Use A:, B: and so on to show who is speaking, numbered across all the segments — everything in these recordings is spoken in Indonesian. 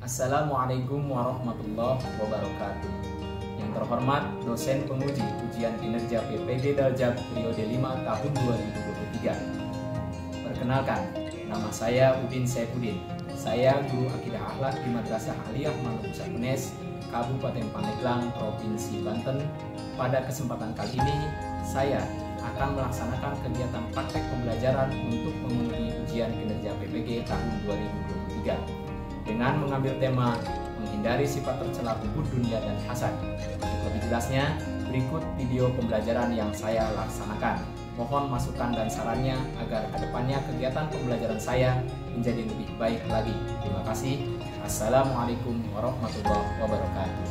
A: Assalamualaikum warahmatullahi wabarakatuh. Yang terhormat dosen penguji ujian kinerja PPG Daljab periode 5 tahun 2023. Perkenalkan, nama saya Udin Saifuddin. Saya guru akidah akhlak di Madrasah Aliyah Manuk Penes, Kabupaten Pandeglang, Provinsi Banten. Pada kesempatan kali ini, saya akan melaksanakan kegiatan praktek pembelajaran untuk memenuhi ujian kinerja PPG tahun 2023 dengan mengambil tema menghindari sifat tercela ubud dunia dan hasad. Untuk lebih jelasnya, berikut video pembelajaran yang saya laksanakan. Mohon masukan dan sarannya agar kedepannya kegiatan pembelajaran saya menjadi lebih baik lagi. Terima kasih. Assalamualaikum warahmatullahi wabarakatuh.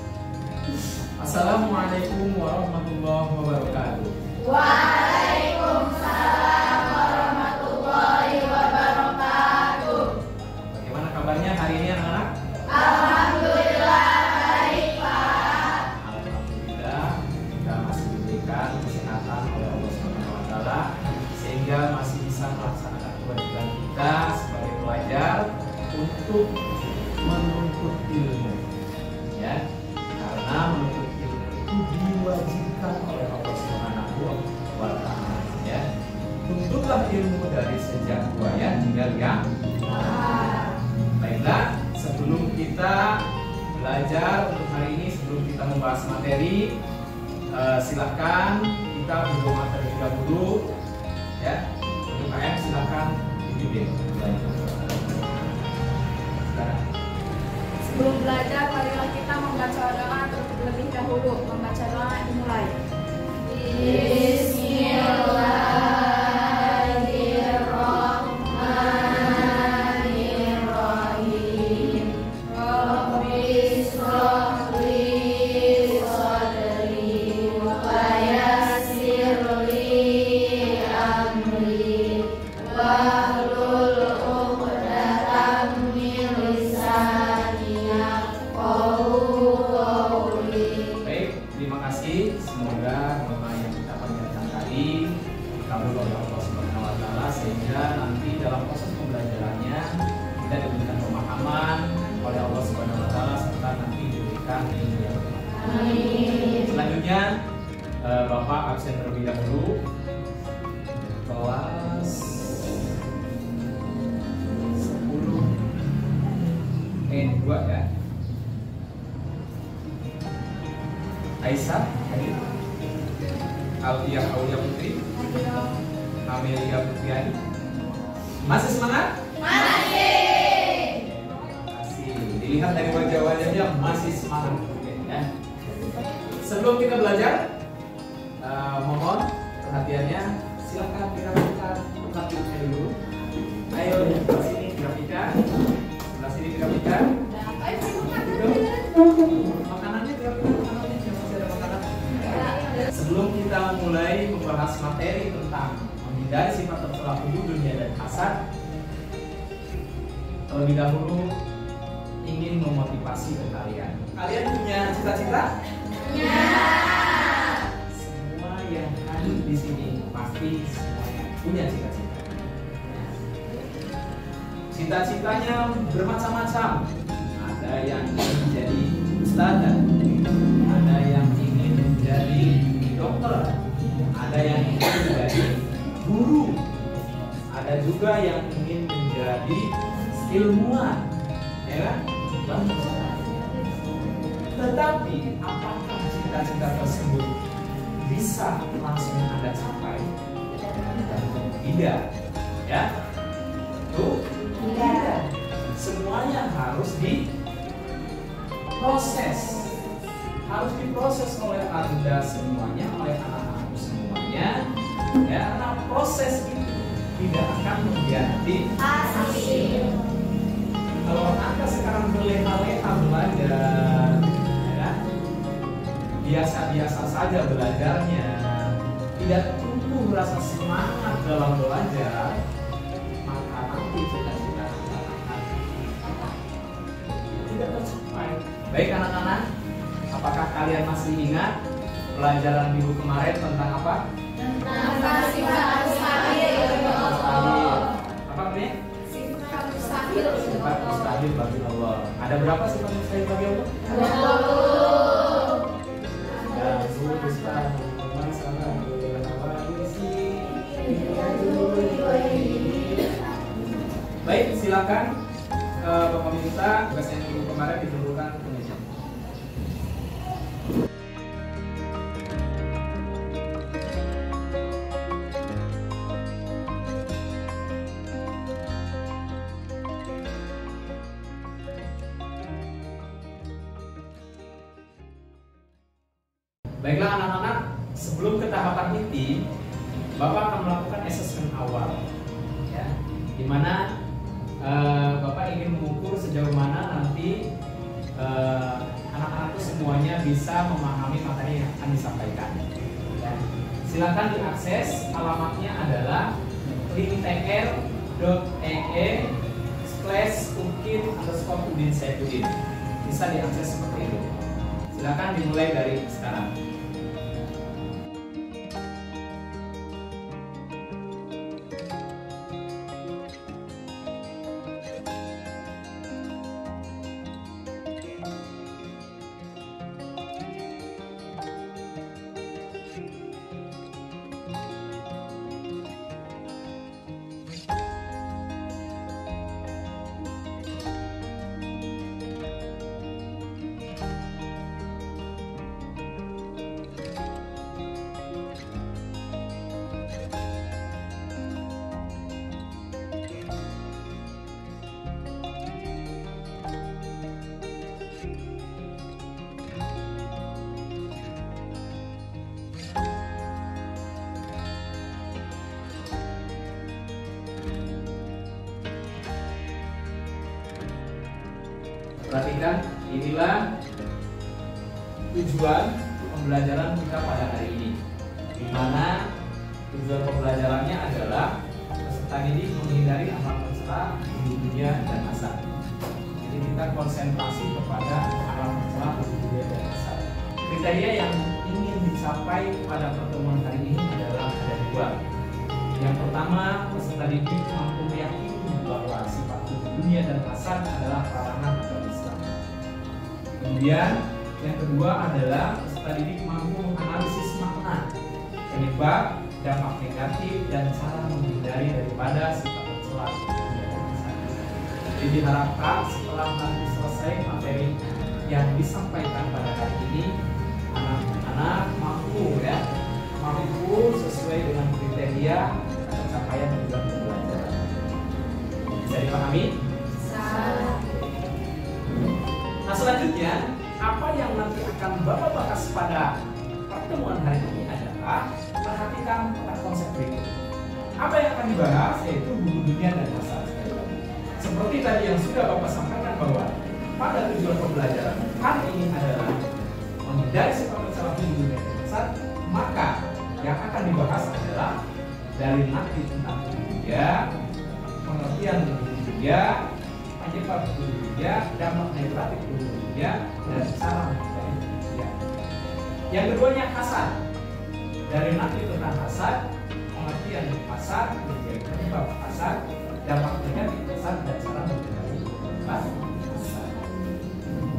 A: Assalamualaikum warahmatullahi wabarakatuh.
B: Waalaikumsalam warahmatullahi wabarakatuh.
A: Bagaimana kabarnya hari ini anak-anak?
B: Alhamdulillah baik, Pak.
A: Alhamdulillah kita masih diberikan kesehatan oleh Allah SWT sehingga masih bisa melaksanakan kewajiban kita sebagai pelajar untuk menuntut ilmu. Ya, karena menuntut ilmu itu diwajibkan oleh Allah SWT. Ya, tuntutlah ilmu dari sejak buaya hingga liang. Baiklah, sebelum kita belajar untuk hari ini, sebelum kita membahas materi, silahkan kita berdoa terlebih dahulu. Ya, untuk KM silahkan dipimpin.
B: Sebelum belajar, marilah kita membaca doa terlebih dahulu. Membaca doa dimulai. Bismillahirrahmanirrahim. Rabbi shrah li sadri wa yassir li amri wahlul 'uqdatam min lisani yafqahu qawli.
A: Baik, terima kasih. Semoga doa yang kita panjatkan tadi dikabul oleh Allah SWT sehingga nanti dalam proses pembelajarannya kita diberikan pemahaman oleh Allah SWT serta nanti diberikan ilmu yang bermanfaat.
B: Amin.
A: Selanjutnya Bapak absen terlebih dahulu. Kelas 10 2 ya. Aisyah hadir. Alfiah Aulia Putri. Amelia Putriani. Masih semangat?
B: Masih.
A: Masih. Dilihat dari wajah-wajahnya masih semangat. Oke, ya. Sebelum kita belajar, mohon perhatiannya. Silakan dirapikan perhatiannya dulu. Ayo sebelah sini dirapikan. Sebelah sini dirapikan. Makanannya dirapikan. Makanannya masih ada makanan. Sebelum kita mulai membahas materi tentang menghindari sifat tercela ubud dunia dan hasad, terlebih dahulu ingin memotivasi ke kalian. Kalian punya cita-cita?
B: Punya.
A: Semua yang hadir di sini pasti semuanya punya cita-cita. Cita-citanya bermacam-macam. Ada yang ingin menjadi ustadzah, ada yang ingin menjadi dokter, ada yang ingin menjadi guru, ada juga yang ingin menjadi ilmuwan, ya kan? Tetapi apakah cita-cita tersebut bisa langsung Anda capai? Tidak, ya? Tuh, tidak. Semuanya harus diproses oleh Anda semuanya, oleh anak-anakku semuanya, ya, karena proses itu tidak akan menjadi hasil. Kalau Anda sekarang berleha-leha belajar, ya, biasa-biasa saja belajarnya, tidak tumbuh rasa semangat dalam belajar, maka nanti cita-cita Anda akan tidak tercapai. Baik anak-anak, apakah kalian masih ingat pelajaran minggu kemarin tentang apa?
B: Tentang sifat mustahil.
A: Apa nih?
B: Sifat mustahil.
A: Sifat mustahil bagi Allah. Ada berapa sifat mustahil bagi Allah? 20. Baik, silakan Bapak minta tugasnya minggu kemarin ditentukan ke meja. Baiklah anak-anak, sebelum ke tahapan inti, Bapak akan melakukan assessment awal, ya, di mana Bapak ingin mengukur sejauh mana nanti anak-anak itu semuanya bisa memahami materi yang akan disampaikan. Ya. Silakan diakses, alamatnya adalah linktr.ee/ukin_udin Saifuddin. Bisa diakses seperti itu. Silakan dimulai dari sekarang. Perhatikan, inilah tujuan pembelajaran kita pada hari ini, di mana tujuan pembelajarannya adalah peserta didik menghindari amal tercela di dunia dan hasad. Jadi kita konsentrasi kepada amal tercela di dunia dan hasad. Kriteria yang ingin dicapai pada pertemuan hari ini adalah ada dua. Yang pertama, peserta didik mampu meyakini bahwa sifat dunia dan hasad adalah larangan agama Islam. Kemudian yang kedua adalah peserta didik mampu menganalisis makna, penyebab, dampak negatif, dan cara menghindari daripada sifat tercela dunia dan hasad. Jadi diharapkan setelah nanti selesai materi yang disampaikan pada hari ini, anak-anak mampu sesuai dengan kriteria pencapaian tujuan pembelajaran. Bisa dipahami? Nah, selanjutnya apa yang nanti akan Bapak bahas pada pertemuan hari ini adalah perhatikan konsep berikut. Apa yang akan dibahas yaitu buku dunia dan hasad. Seperti tadi yang sudah Bapak sampaikan bahwa pada tujuan pembelajaran hari ini adalah menghindari sifat tercela di dunia dan hasad, maka yang akan dibahas adalah dari nanti tentang dunia, pengertian dunia, penyebab dunia, dampak negatif dunia, dan cara menghindari dunia. Yang keduanya hasad. Dari nanti tentang hasad, pengertian hasad, penyebab hasad, dampak negatif hasad, dan cara menghindari hasad.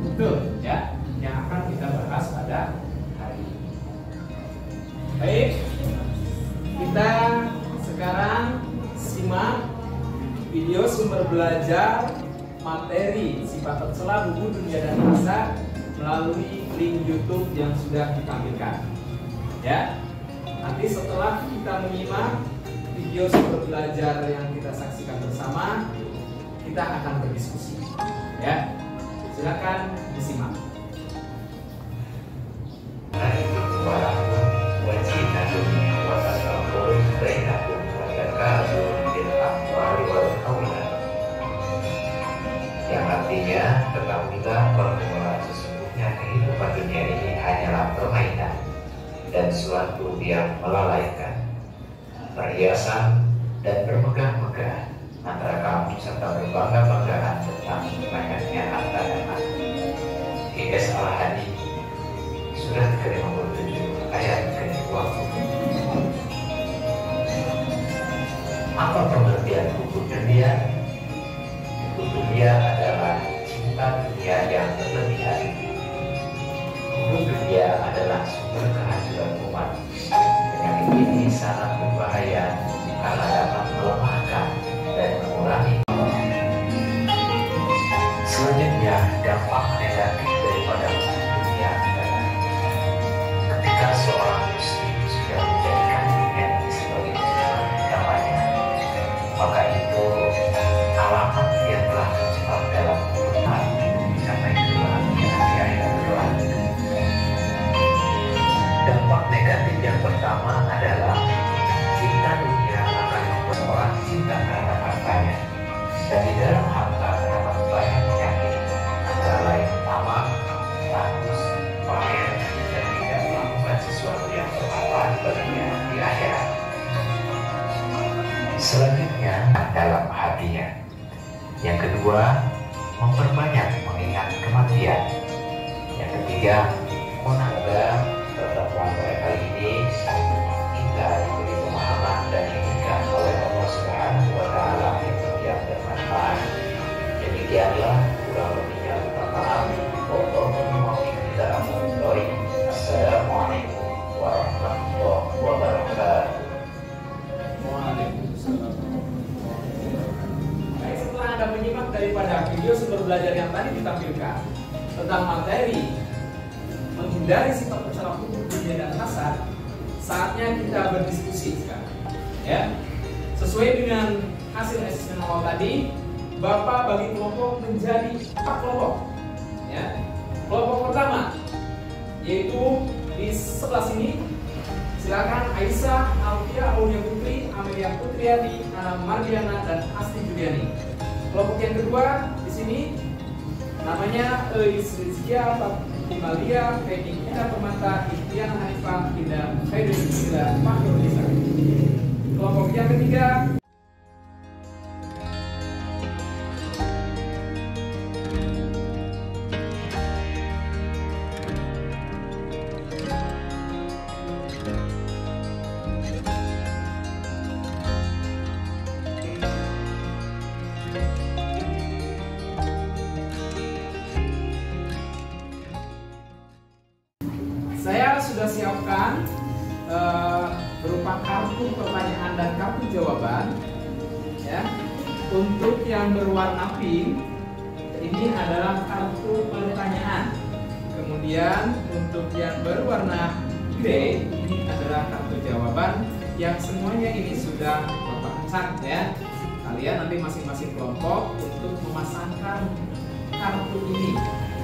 A: Betul ya, yang akan kita bahas pada hari ini. Baik, kita sekarang simak video sumber belajar materi sifat tercela buku dunia dan hasad melalui link YouTube yang sudah ditampilkan. Ya, nanti setelah kita menyimak video sumber belajar yang kita saksikan bersama, kita akan berdiskusi. Ya, silakan disimak.
C: Yang artinya, ketahuilah bahwa sesungguhnya kehidupan dunia ini hanyalah permainan dan suatu yang melalaikan, perhiasan dan bermegah-megah antara kamu serta berbangga-banggaan tentang banyaknya harta dan anak. I.S. Al-Hadi, surat ke-57 ayat ke-20. Apa pengertian buku dunia? Buku dunia adalah cinta dunia yang berlebihan. Bunuh dunia adalah sumber kehancuran umat. Penyakit ini sangat berbahaya karena dapat melemahkan dan mengurangi. Selanjutnya, dampak negatif daripada bunuh dunia adalah ketika seorang muslim sudah menjadikan dunia ini sebagai tujuan utamanya, maka itu alamat yang telah terjebak dalam keburukan sampai kebahagiaan di akhirat kelak. Dampak negatif yang pertama adalah cinta dunia akan membuat orang cinta terhadap hartanya, dan di dalam harta terdapat banyak penyakit, antara lain tamak, rakus, pamer, dan tidak melakukan sesuatu yang bermanfaat baginya di akhirat. Selanjutnya, dalam hatinya. Yang kedua, memperbanyak mengingat kematian. Yang ketiga, menangga pertemuan mereka ini hingga diberi pemahaman dan didikan oleh Allah Subhanahu wa Ta'ala yang bermanfaat. Demikianlah kurang lebihnya minta maaf. Assalamualaikum warahmatullahi wabarakatuh.
A: Baik, setelah Anda menyimak daripada video sumber belajar yang tadi ditampilkan tentang materi menghindari sifat tercela hukum dunia dan hasad, saatnya kita berdiskusi sekarang. Ya, sesuai dengan hasil asesmen awal tadi, Bapak bagi kelompok menjadi 4 kelompok. Ya, kelompok pertama yaitu di sebelah sini. Silakan Aisyah, Alfia, Aulia Putri, Amelia Putriani, Ana Mardiana, dan Asti Juliani. Kelompok yang kedua di sini namanya Rizkia, Fatimah, Feni Ina Permata, Ikhtiana Hanifah, Dinda Khairul Isra, Fahru Nisa. Kelompok yang ketiga saya sudah siapkan berupa kartu pertanyaan dan kartu jawaban. Ya, untuk yang berwarna pink ini adalah kartu pertanyaan. Kemudian untuk yang berwarna grey ini adalah kartu jawaban yang semuanya ini sudah Bapak acak ya. Kalian nanti masing-masing kelompok untuk memasangkan kartu ini.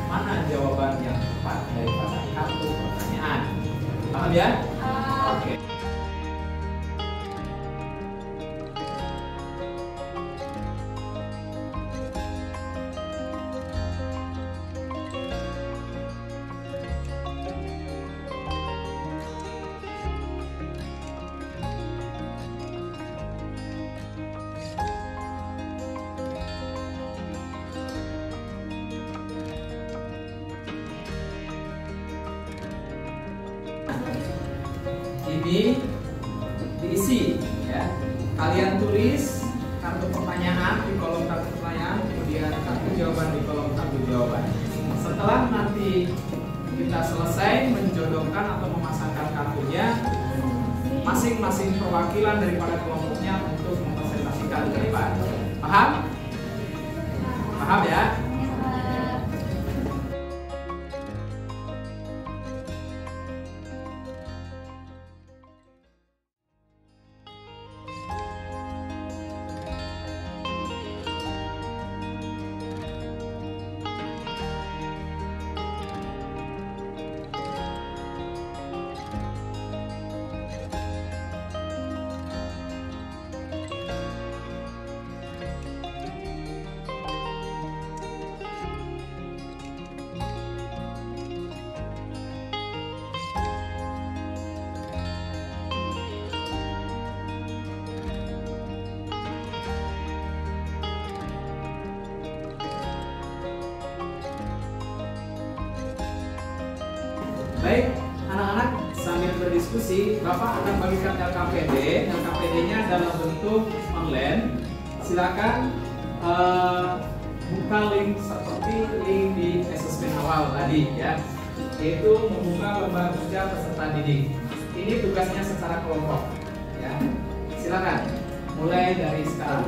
A: Mana jawaban yang tepat daripada kartu pertanyaan? Paham ya? Oke. Ini diisi ya. Kalian tulis kartu pertanyaan di kolom kartu pertanyaan, kemudian kartu jawaban di kolom kartu jawaban. Setelah nanti kita selesai menjodohkan atau memasangkan kartunya, masing-masing perwakilan daripada kelompoknya untuk mempresentasikan ke depan. Paham? Paham ya? Baik, anak-anak sambil berdiskusi, Bapak akan bagikan LKPD. LKPD-nya dalam bentuk online. Silakan buka link seperti seperti link di asesmen awal tadi ya, yaitu membuka lembar kerja peserta didik. Ini tugasnya secara kelompok ya. Silakan mulai dari sekarang.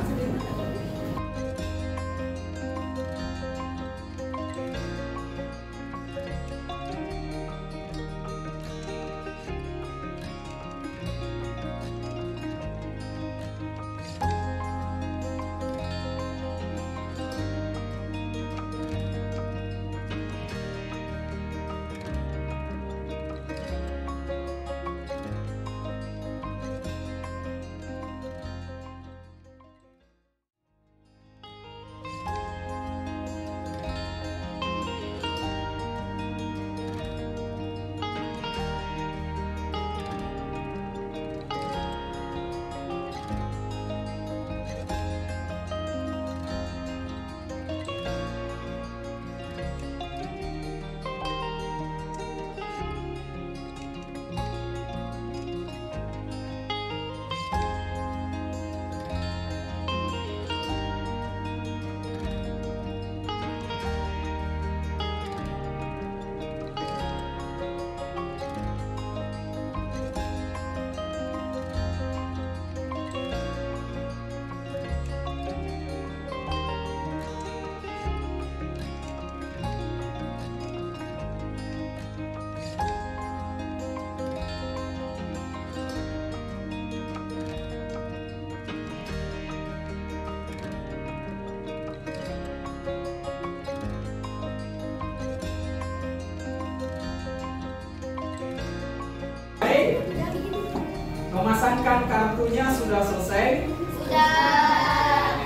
A: Memasangkan kartunya sudah selesai?
B: Sudah.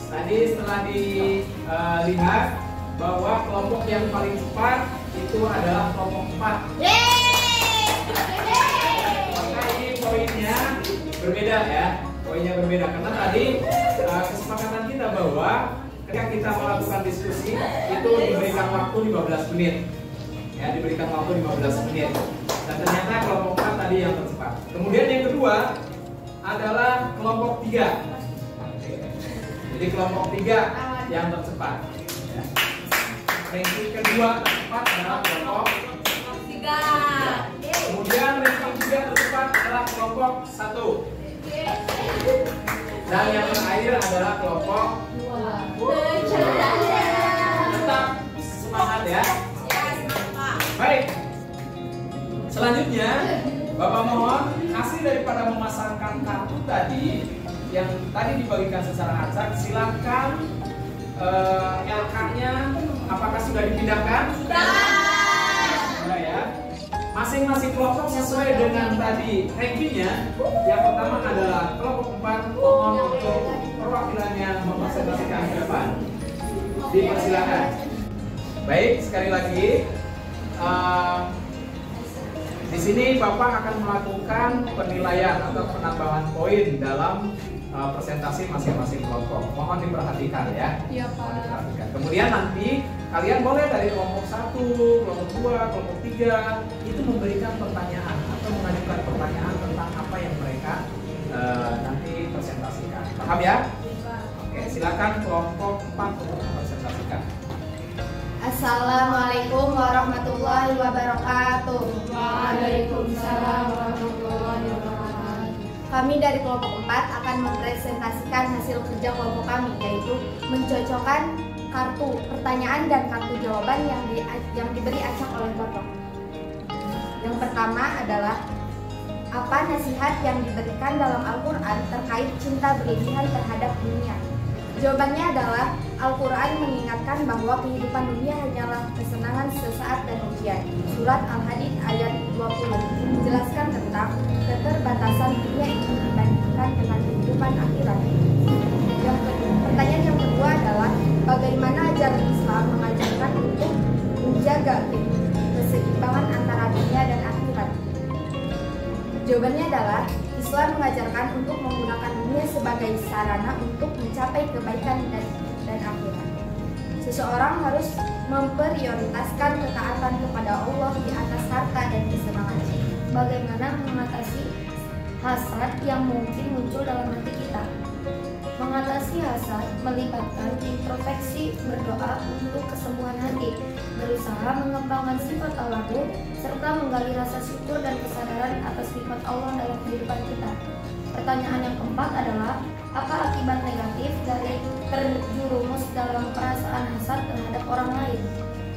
A: Tadi setelah dilihat bahwa kelompok yang paling cepat itu adalah kelompok 4. Maka ini poinnya berbeda ya. Poinnya berbeda karena tadi kesepakatan kita bahwa ketika kita melakukan diskusi itu diberikan waktu 15 menit. Ya, diberikan waktu 15 menit. Dan ternyata kelompok 4 tadi yang tercepat. Kemudian yang kedua adalah kelompok 3. Jadi kelompok 3 yang tercepat. Ya. Ranking kedua tercepat adalah kelompok
B: 3.
A: Kemudian ranking 3 tercepat adalah kelompok 1. Dan yang terakhir adalah kelompok 2. Tetap semangat ya. Baik. Selanjutnya, Bapak mohon hasil daripada memasangkan kartu tadi yang tadi dibagikan secara acak, silakan LK-nya apakah sudah dipindahkan? Sudah ya. Masing-masing kelompok sesuai dengan tadi rankingnya. Yang pertama adalah kelompok 4, mohon untuk perwakilannya mempresentasikan ke depan. Dipersilakan. Baik, sekali lagi. Di sini Bapak akan melakukan penilaian atau penambahan poin dalam presentasi masing-masing kelompok. Mohon diperhatikan ya.
B: Iya, Pak.
A: Diperhatikan. Kemudian nanti kalian boleh dari kelompok 1, kelompok 2, kelompok 3 itu memberikan pertanyaan atau mengajukan pertanyaan tentang apa yang mereka nanti presentasikan. Paham ya? Oke, silakan kelompok 4 untuk mempresentasikan.
B: Assalamualaikum warahmatullahi wabarakatuh. Waalaikumsalam warahmatullahi wabarakatuh. Kami dari kelompok 4 akan mempresentasikan hasil kerja kelompok kami, yaitu mencocokkan kartu pertanyaan dan kartu jawaban yang diberi acak oleh kelompok. Yang pertama adalah apa nasihat yang diberikan dalam Al-Quran terkait cinta berlebihan terhadap dunia? Jawabannya adalah Al-Quran mengingatkan bahwa kehidupan dunia hanyalah kesenangan sesaat dan ujian. Surat Al-Hadid ayat 20 menjelaskan tentang keterbatasan dunia itu dibandingkan dengan kehidupan akhirat. Pertanyaan yang kedua adalah bagaimana ajaran Islam mengajarkan untuk menjaga keseimbangan antara dunia dan akhirat? Jawabannya adalah Islam mengajarkan untuk menggunakan dunia sebagai sarana untuk mencapai kebaikan dan akhirat. Seseorang harus memprioritaskan ketaatan kepada Allah di atas harta dan kesenangan. Bagaimana mengatasi hasad yang mungkin muncul dalam hati kita? Mengatasi hasad melibatkan introspeksi, berdoa untuk kesembuhan hati, berusaha mengembangkan sifat tawadhu, serta menggali rasa syukur dan kesadaran atas nikmat Allah dalam kehidupan kita. Pertanyaan yang keempat adalah, apa akibat negatif dari terjerumus dalam perasaan hasad terhadap orang lain?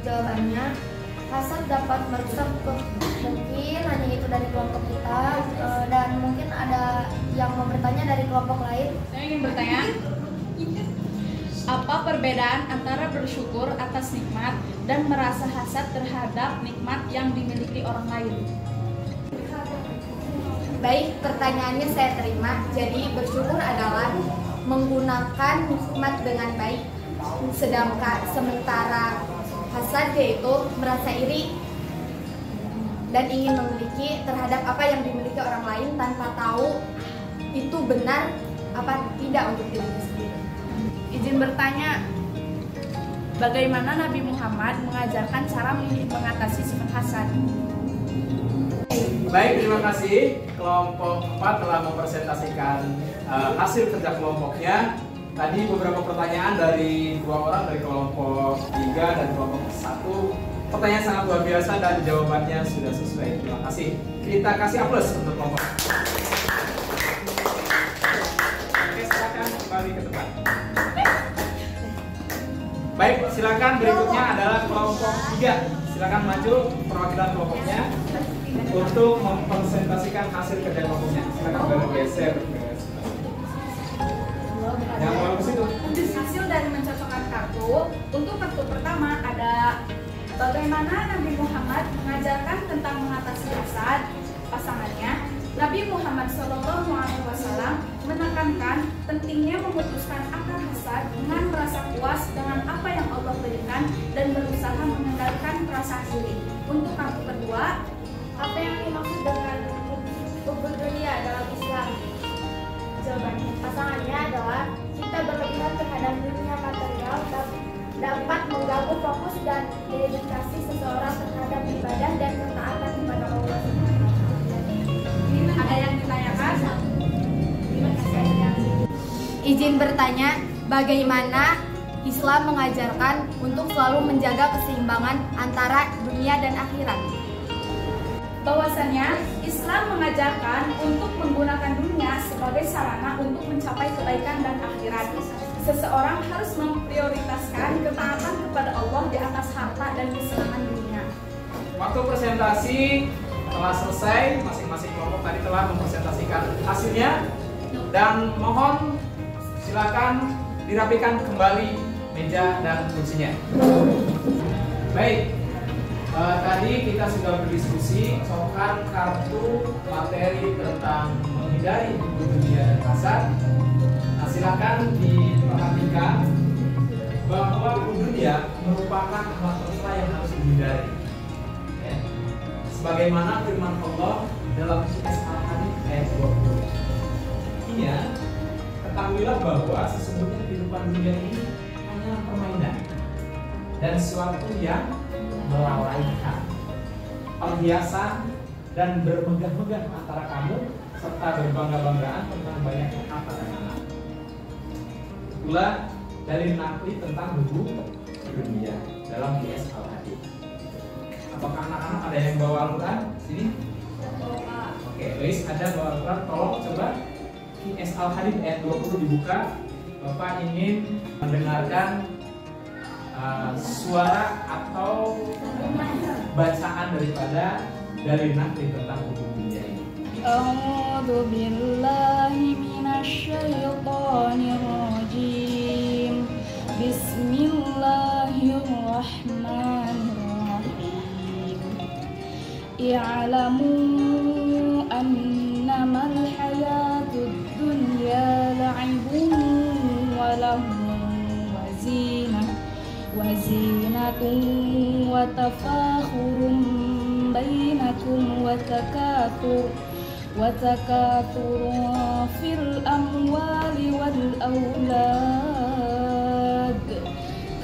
B: Jawabannya, hasad dapat merusak mungkin hanya itu dari kelompok kita, dan mungkin ada yang mau bertanya dari kelompok lain.
D: Saya ingin bertanya, apa perbedaan antara bersyukur atas nikmat dan merasa hasad terhadap nikmat yang dimiliki orang lain?
B: Baik, pertanyaannya saya terima. Jadi bersyukur adalah menggunakan nikmat dengan baik, sementara hasad yaitu merasa iri dan ingin memiliki terhadap apa yang dimiliki orang lain tanpa tahu itu benar apa tidak untuk dirinya sendiri.
D: Izin bertanya, bagaimana Nabi Muhammad mengajarkan cara mengatasi sifat hasad?
A: Baik, terima kasih. Kelompok 4 telah mempresentasikan hasil kerja kelompoknya. Tadi beberapa pertanyaan dari 2 orang dari kelompok 3 dan kelompok 1. Pertanyaan sangat luar biasa dan jawabannya sudah sesuai. Terima kasih. Kita kasih aplaus untuk kelompok. Oke, silakan kembali ke tempat. Baik, silakan berikutnya adalah kelompok 3. Silakan maju perwakilan kelompoknya untuk mempresentasikan hasil kerja kelompoknya. Silakan bergeser ke yang mau ke situ.
D: Hasil dari mencocokkan kartu. Untuk kartu pertama ada bagaimana Nabi Muhammad mengajarkan tentang mengatasi hasad. Pasangannya, Nabi Muhammad SAW menekankan pentingnya memutuskan akar hasad dengan merasa puas dengan apa yang Allah berikan dan berusaha mengendalikan perasaan iri. Untuk kartu kedua,
B: Apa yang dimaksud dengan hubul dunia dalam Islam? Jawabannya, pasangannya adalah cinta berlebihan terhadap dunia material dapat mengganggu fokus dan dedikasi seseorang terhadap ibadah dan ketaatan kepada Allah.
D: ada yang ditanyakan?
B: Izin bertanya, bagaimana Islam mengajarkan untuk selalu menjaga keseimbangan antara dunia dan akhirat?
D: Bahwasannya Islam mengajarkan untuk menggunakan dunia sebagai sarana untuk mencapai kebaikan dan akhirat. Seseorang harus memprioritaskan ketaatan kepada Allah di atas harta dan kesenangan dunia.
A: Waktu presentasi telah selesai, masing-masing kelompok tadi telah mempresentasikan hasilnya, dan mohon silakan dirapikan kembali meja dan kursinya. Baik, tadi kita sudah berdiskusi soal kartu materi tentang menghindari hubul dunia dan hasad. Nah, silakan diperhatikan bahwa hubul dunia merupakan hal tercela yang harus dihindari. Ya. Sebagaimana firman Allah dalam Surah Al-Hadid ayat 20. Iya, ketahuilah bahwa sesungguhnya kehidupan dunia ini hanya permainan dan sesuatu yang melalaikan, perhiasan dan bermegah-megah antara kamu serta berbangga-banggaan tentang banyaknya harta dan anak. Itulah dari nakli tentang hubul dunia dalam QS Al-Hadid. Apakah anak-anak ada yang bawa Al-Quran? Sini. Oke, Luis ada bawa Al-Quran. Tolong coba QS Al-Hadid ayat 20 dibuka. Bapak ingin mendengarkan suara atau bacaan dari nakli tentang hubul dunia ini.
D: A'udzu billahi minasyaitonir rajim. Bismillahirrahmanirrahim. I'lamu annamal hayatud dunya la'ibun wa lahun wa zinatun wa tafakhurun bainakum wa takathurun fil amwali wal awlad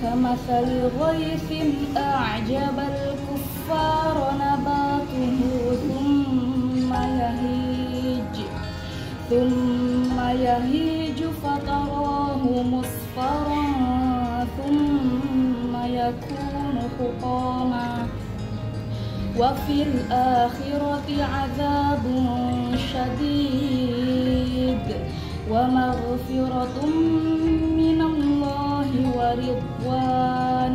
D: kamathali ghaythin a'jabal kuffara nabatuhu thumma yahiju fatara
E: وفي الآخرة عذاب شديد ومغفرة من الله ورضوان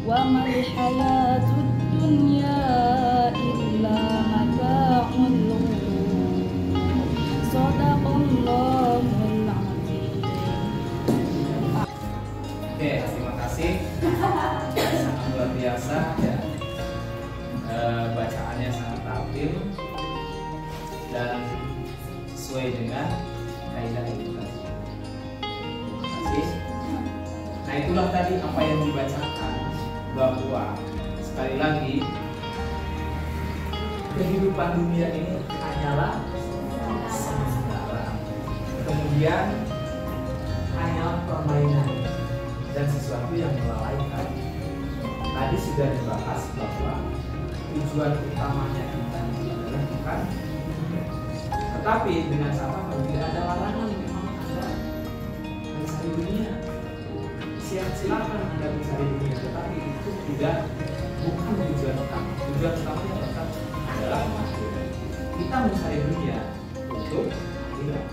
E: وما الحياة الدنيا إلا متاع الغرور صدق الله العظيم.
A: Oke, terima kasih. Sangat luar biasa ya. Bacaannya sangat terampil dan sesuai dengan kaidah edukasi. Terima kasih. Nah, itulah tadi apa yang dibacakan, bahwa sekali lagi kehidupan dunia ini hanyalah sementara. Kemudian hanyalah permainan dan sesuatu yang melalaikan. Tadi sudah dibahas bahwa tujuan utamanya kita adalah bukan, tetapi dengan catatan tidak ada larangan memang Anda mencari dunia. Silakan Anda mencari dunia, tetapi itu bukan tujuan utama. Tujuan utamanya tetap adalah kita mencari dunia untuk akhirat.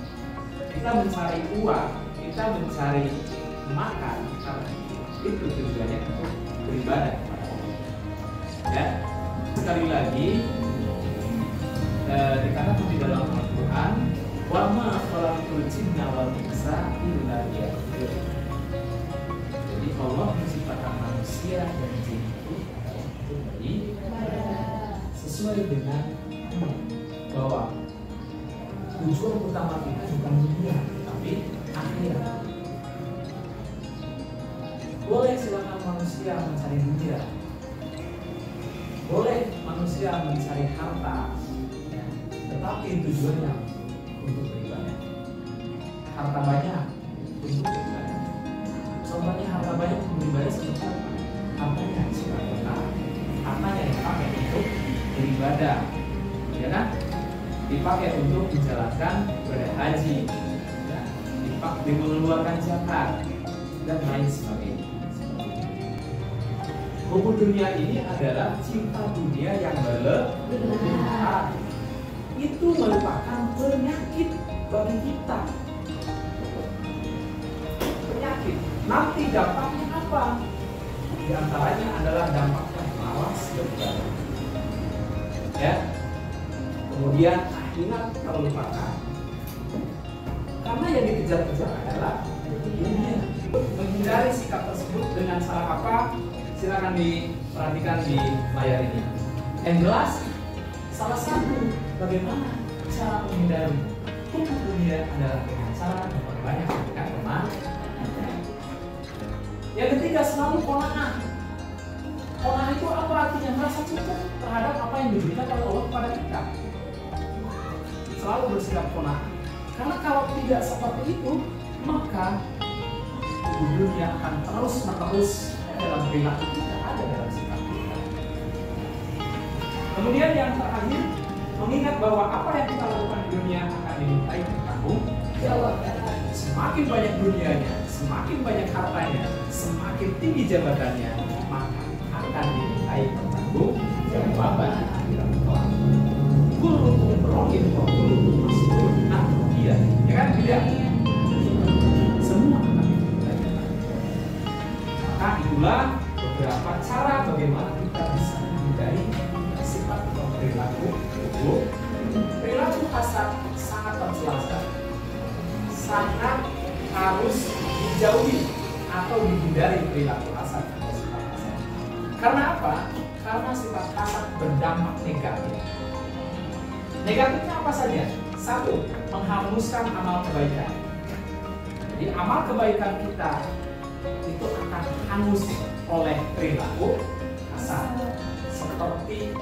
A: Kita mencari uang, kita mencari makan, karena itu tujuannya untuk beribadah kepada Allah. Ya, sekali lagi dikatakan di dalam Al-Quran, wa ma khalaqtul jinna wal insa illa liya'budun. Jadi Allah menciptakan manusia dan jin itu untuk beribadah, sesuai dengan bahwa tujuan utama kita bukan dunia, tapi akhirat. Boleh silakan manusia mencari dunia, boleh manusia mencari harta, ya, tetapi tujuannya untuk beribadah. Harta banyak untuk beribadah. Contohnya harta banyak untuk beribadah seperti apa? Hartanya silakan, hartanya dipakai untuk beribadah, ya kan? Dipakai untuk menjalankan ibadah haji, ya, dipakai mengeluarkan zakat dan lain sebagainya. Hubung dunia ini adalah cinta dunia yang berlebihan. Itu merupakan penyakit bagi kita. Penyakit. Nanti dampaknya apa? Di antaranya adalah dampaknya malas beribadah. Ya. Kemudian akhirat terlupakan. Karena yang dikejar-kejar adalah dunia. Menghindari sikap tersebut dengan cara apa? Silakan diperhatikan di layar ini. Yang jelas, salah satu bagaimana cara menghindari hubung dunia adalah dengan cara memperbanyak teman. Yang ketiga, selalu qanaah. Qanaah itu apa artinya? Merasa cukup terhadap apa yang diberikan oleh Allah kepada kita. Selalu bersikap qanaah. Karena kalau tidak seperti itu, maka hubung dunia akan terus-menerus dalam perilaku kita, ada dalam sikap kita. Kemudian yang terakhir, mengingat bahwa apa yang kita lakukan di dunia akan dimintai bertanggung jawab. Semakin banyak dunianya, semakin banyak hartanya, semakin tinggi jabatannya, maka akan dimintai bertanggung jawaban akhirat kelak. Kullukum ra'in wa kullukum mas'ulun an ra'iyatihi. Ya kan? Tidak. Semua akan dimintai. Maka itulah beberapa cara bagaimana kita bisa menghindari sifat atau perilaku buruk. Perilaku hasad sangat terjelaskan, sangat harus dijauhi atau dihindari perilaku hasad atau sifat hasad. Karena apa? Karena sifat hasad berdampak negatif. Negatifnya apa saja? Satu, menghanguskan amal kebaikan. Jadi amal kebaikan kita itu akan hangus oleh perilaku hasad. Seperti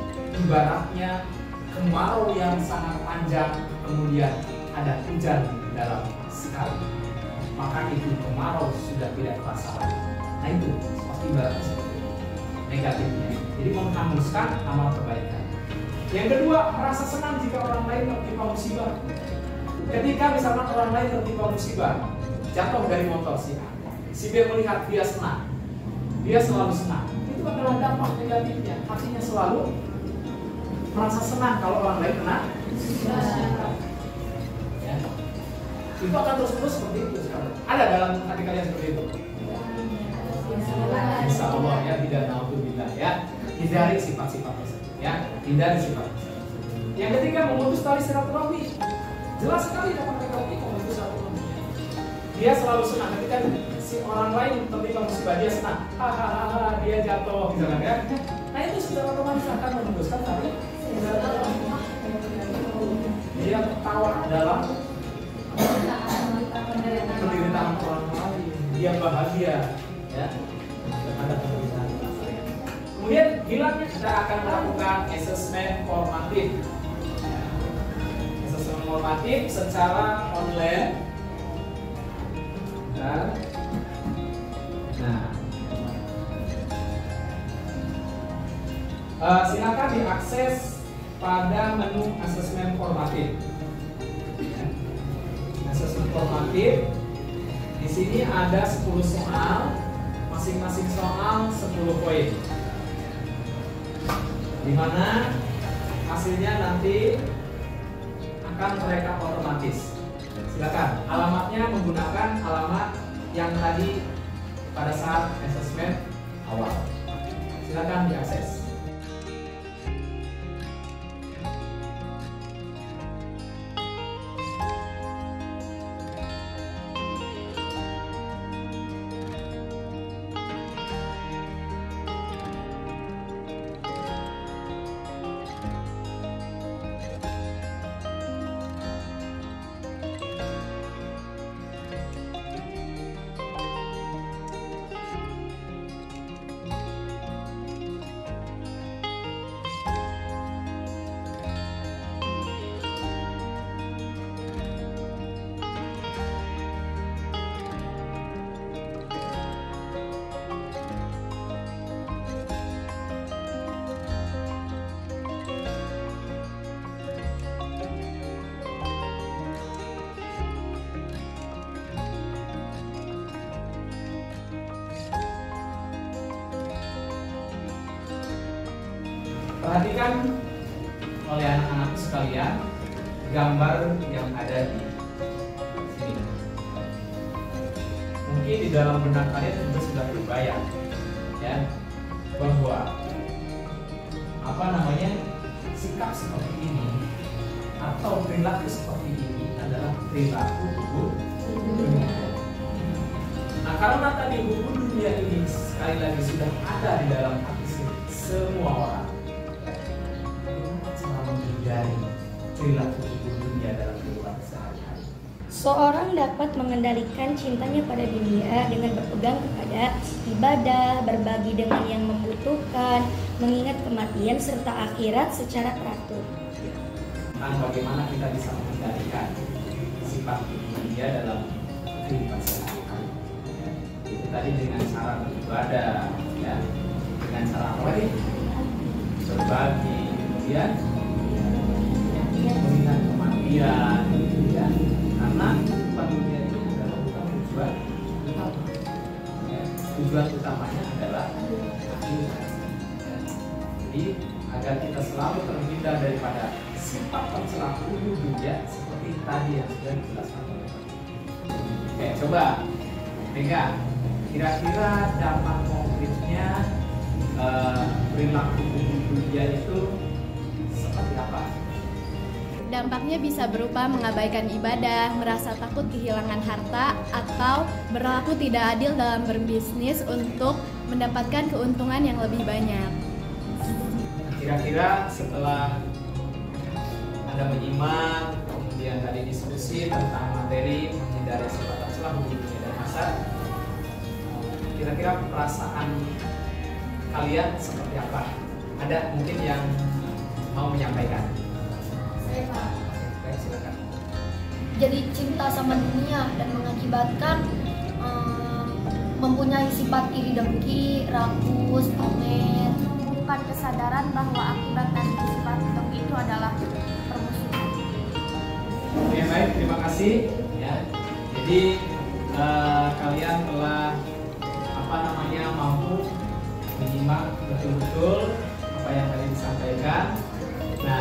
A: ibaratnya kemarau yang sangat panjang, kemudian ada hujan dalam sekali, maka itu kemarau sudah tidak terasa lagi. Nah itu seperti ibaratnya seperti itu. Negatifnya, jadi menghanguskan amal kebaikan. Yang kedua, merasa senang jika orang lain tertimpa musibah. Ketika misalnya orang lain tertimpa musibah, jatuh dari motor si A, si B melihat dia senang, dia selalu senang. Itu adalah dampak negatifnya. Artinya selalu merasa senang kalau orang lain kena ya. Itu akan terus-terus seperti itu sekarang. Ada dalam hati kalian seperti itu? Insya Allah ya, tidak naudzubillah ya. Hindari sifat-sifat tersebut ya, hindari sifat tersebut. Yang ketiga, memutus tali silaturahmi. Jelas sekali dapat kata memutus silaturahmi. Dia selalu senang ketika si orang lain tertimpa musibah, dia senang. Hahaha, dia jatuh misalnya ya. Nah itu secara otomatis akan memutuskan tali silaturahmi. Dia ketawa dalam penderitaan orang lain. Dia bahagia ya. Ada penderitaan. Kemudian bilangnya kita akan melakukan asesmen formatif. Asesmen formatif secara online. Silakan diakses pada menu asesmen formatif. Asesmen formatif. Di sini ada 10 soal, masing-masing soal 10 poin. Di mana hasilnya nanti akan merekap otomatis. Silakan, alamatnya menggunakan alamat yang tadi pada saat asesmen awal. Silakan diakses. Perhatikan oleh anak-anak sekalian gambar yang ada di sini. Mungkin di dalam benak kalian juga sudah terbayang ya bahwa sikap seperti ini atau perilaku seperti ini adalah perilaku hukum dunia. Nah, karena tadi hukum dunia ini sekali lagi sudah ada di dalam hati semua orang. Dari perilaku dunia dalam kehidupan sehari-hari.
F: Seorang dapat mengendalikan cintanya pada dunia dengan berpegang kepada ibadah, berbagi dengan yang membutuhkan, mengingat kematian serta akhirat secara teratur.
A: Tentang bagaimana kita bisa mengendalikan sifat dunia dalam kehidupan sehari-hari. Itu tadi dengan cara beribadah, ya, dengan cara berbagi, kemudian mengingat kematian, ya. Karena kehidupan dunia ini adalah bukan tujuan utama. Ya. Tujuan utamanya adalah akhirat. Ya. Jadi agar kita selalu terhindar daripada sifat tercela dunia seperti tadi yang sudah dijelaskan oleh Pak. Oke, coba Mega, kira-kira dampak konkretnya perilaku dunia itu seperti apa?
B: Dampaknya bisa berupa mengabaikan ibadah, merasa takut kehilangan harta, atau berlaku tidak adil dalam berbisnis untuk mendapatkan keuntungan yang lebih banyak.
A: Kira-kira setelah Anda menyimak, kemudian tadi diskusi tentang materi menghindari sifat tercela hukum dunia dan hasad, kira-kira perasaan kalian seperti apa? Ada mungkin yang mau menyampaikan? Baik, silakan.
G: Jadi cinta sama dunia dan mengakibatkan mempunyai sifat iri dengki, rakus, pamer, bukan kesadaran bahwa akibat dari sifat dengki itu adalah permusuhan.
A: Oke, baik, terima kasih. Ya, jadi kalian telah mampu menyimak betul-betul apa yang tadi disampaikan. Nah,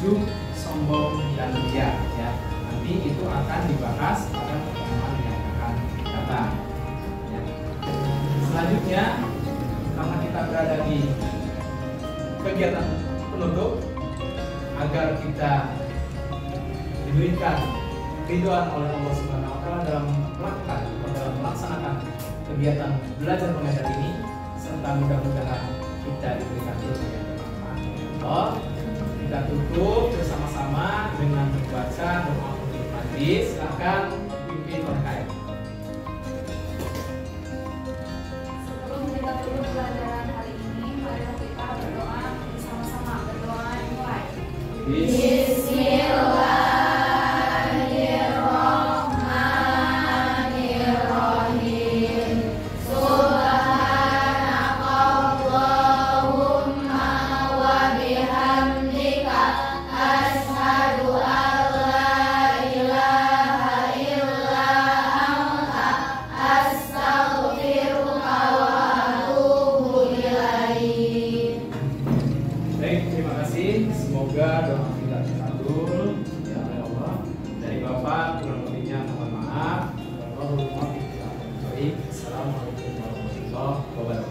A: ujub, sombong, dan ria ya. Nanti itu akan dibahas pada pertemuan yang akan datang ya. Selanjutnya, karena kita berada di kegiatan penutup, agar kita diberikan ridhoan oleh Allah Subhanahu wa Ta'ala dalam melaksanakan kegiatan belajar mengajar ini, serta mudah-mudahan kita diberikan ilmu yang bermanfaat. Kita tutup bersama-sama dengan membaca doa untuk majlis. Silakan pimpin terkait.
D: Sebelum kita tutup pelajaran hari ini, mari kita berdoa bersama-sama. Berdoa dimulai.
A: Baik, terima kasih. Semoga doa kita terkabul ya Allah. Dari Bapak kurang lebihnya mohon maaf. Assalamualaikum warahmatullahi wabarakatuh.